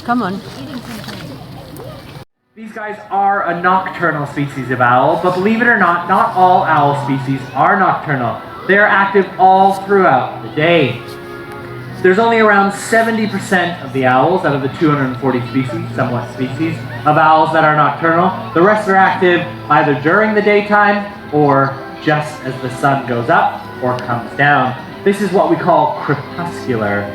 Come on. These guys are a nocturnal species of owl, but believe it or not all owl species are nocturnal. They are active all throughout the day. There's only around 70% of the owls out of the 240 species of owls that are nocturnal. The rest are active either during the daytime or just as the sun goes up or comes down. This is what we call crepuscular.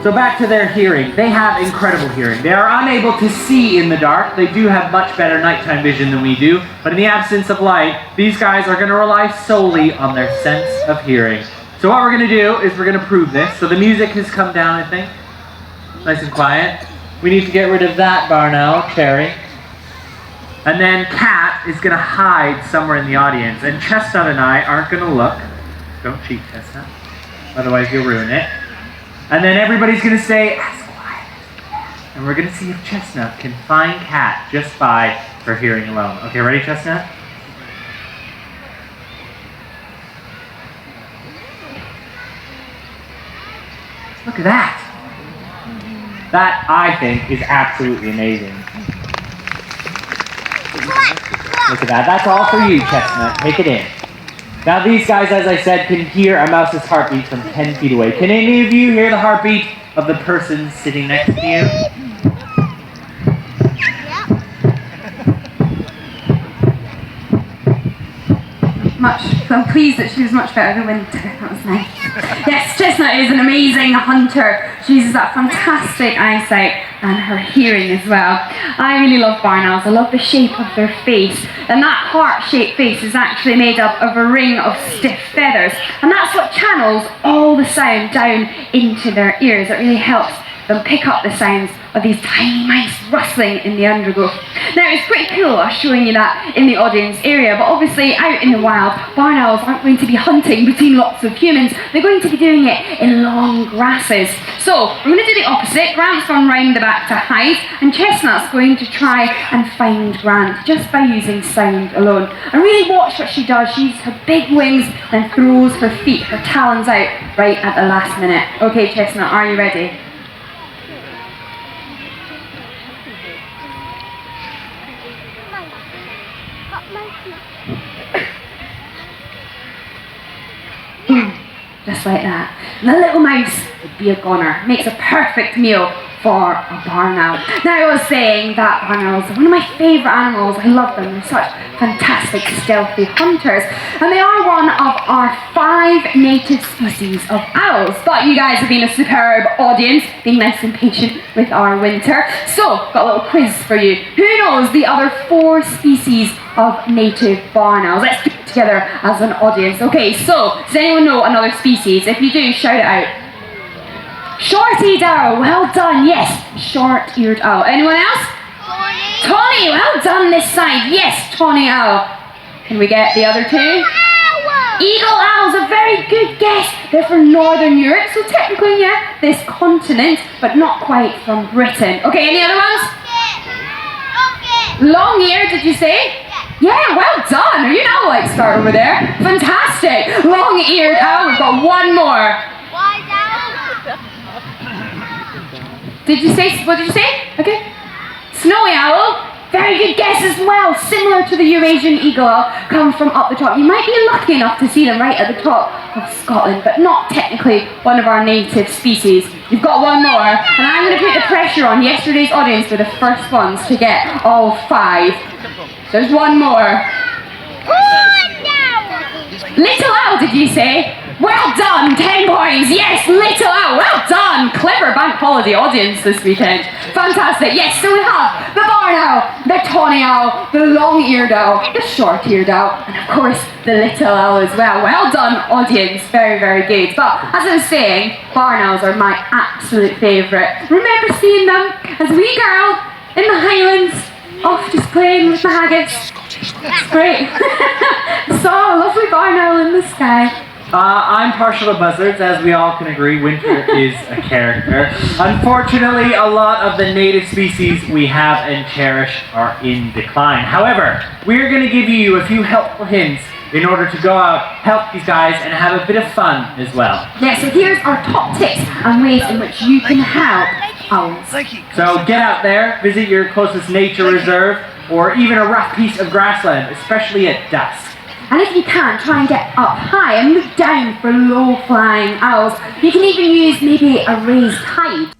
So back to their hearing. They have incredible hearing. They are unable to see in the dark. They do have much better nighttime vision than we do, but in the absence of light, these guys are going to rely solely on their sense of hearing. So what we're going to do is we're going to prove this. So the music has come down, I think. Nice and quiet. We need to get rid of that barn owl, Cherry. And then Cat is going to hide somewhere in the audience. And Chestnut and I aren't going to look. Don't cheat, Chestnut. Otherwise you'll ruin it. And then everybody's going to say, as quiet. And we're going to see if Chestnut can find Cat just by her hearing alone. Okay, ready, Chestnut? Look at that. That, I think, is absolutely amazing. Look at that. That's all for you, Chestnut. Take it in. Now these guys, as I said, can hear a mouse's heartbeat from 10 feet away. Can any of you hear the heartbeat of the person sitting next to you? I'm pleased that she was much better than Winter. That was nice. Yes, Chestnut is an amazing hunter. She uses that fantastic eyesight and her hearing as well. I really love barn owls. I love the shape of their face. And that heart-shaped face is actually made up of a ring of stiff feathers. And that's what channels all the sound down into their ears. It really helps them pick up the sounds of these tiny mice rustling in the undergrowth. Now it's pretty cool us showing you that in the audience area, but obviously out in the wild, barn owls aren't going to be hunting between lots of humans. They're going to be doing it in long grasses. So we're going to do the opposite. Grant's gone round the back to hide, and Chestnut's going to try and find Grant just by using sound alone. And really watch what she does. She uses her big wings and throws her feet, her talons out right at the last minute. Okay, Chestnut, are you ready? Just like that. And the little mouse would be a goner. Makes a perfect meal for a barn owl. Now I was saying that barn owls are one of my favourite animals. I love them. They're such fantastic stealthy hunters. And they are one of our 5 native species of owls. But you guys have been a superb audience, being nice and patient with our Winter. So, got a little quiz for you. Who knows the other 4 species of native barn owls? Let's do it together as an audience. Okay, so, does anyone know another species? If you do, shout it out. Short-eared owl, well done, yes, short-eared owl. Anyone else? Tawny, well done this side, yes, tawny owl. Can we get the other 2? Eagle owls, a very good guess. They're from Northern Europe, so technically, yeah, this continent, but not quite from Britain. Okay, any other ones? Long ear, did you say? Yeah, well done. Are you an owl expert over there? Fantastic. Long-eared owl, we've got one more. What did you say? Okay. Snowy owl. Very good guess as well. Similar to the Eurasian eagle owl, come from up the top. You might be lucky enough to see them right at the top of Scotland, but not technically one of our native species. You've got one more, and I'm going to put the pressure on yesterday's audience for the first ones to get all 5. There's one more. Little owl, did you say? Well done, 10 points. Yes, little owl, well done. Clever bank holiday audience this weekend. Fantastic. Yes, so we have the barn owl, the tawny owl, the long-eared owl, the short-eared owl, and of course the little owl as well. Well done, audience. Very, very good. But as I was saying, barn owls are my absolute favourite. Remember seeing them as a wee girl in the Highlands, off just playing with the haggis. It's great. Saw a lovely barn owl in the sky. I'm partial to buzzards, as we all can agree. Winter is a character. Unfortunately, a lot of the native species we have and cherish are in decline. However, we're going to give you a few helpful hints in order to go out, help these guys, and have a bit of fun as well. Yeah, so here's our top tips and ways in which you can help owls. So get out there, visit your closest nature reserve, or even a rough piece of grassland, especially at dusk. And if you can, try and get up high and look down for low-flying owls. You can even use maybe a raised hide.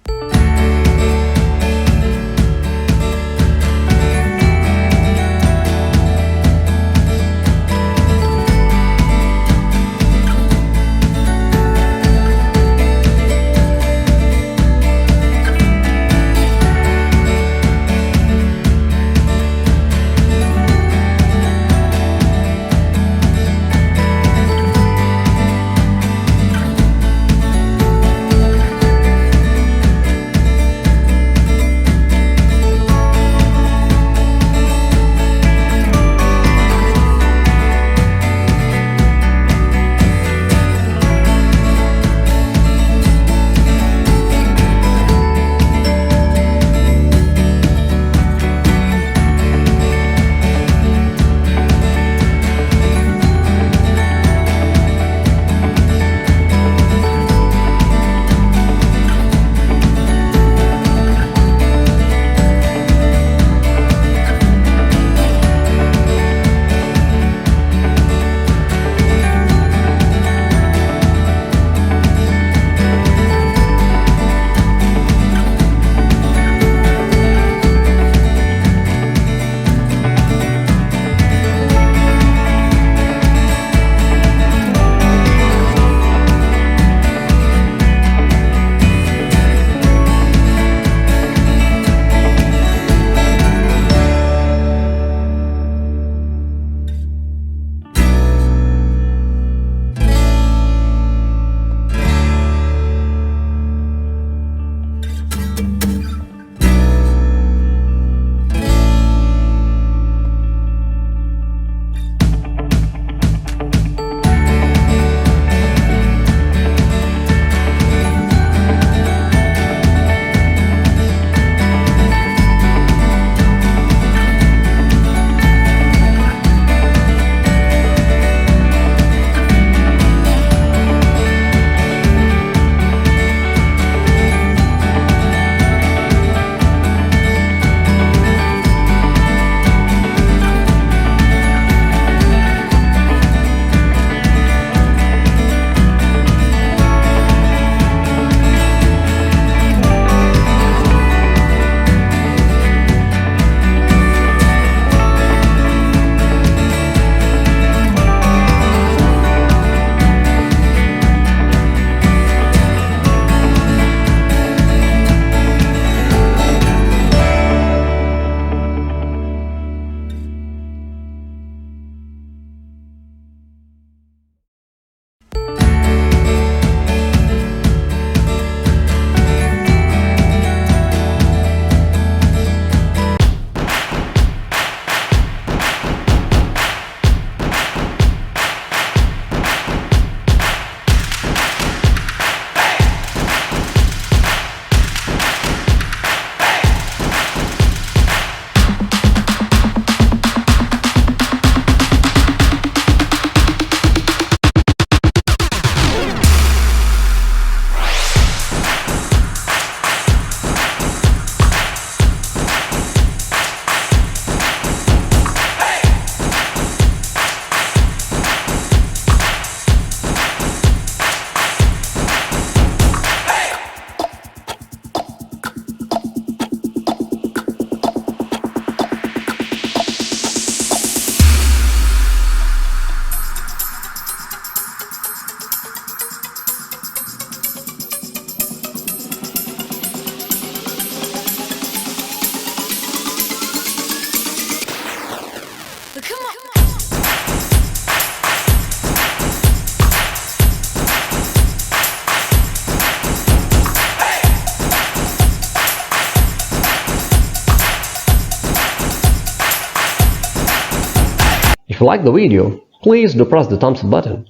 If you like the video, please do press the thumbs up button.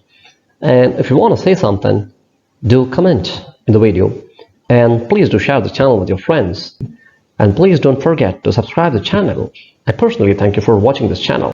And if you want to say something, do comment in the video. And please do share the channel with your friends. And please don't forget to subscribe to the channel. I personally thank you for watching this channel.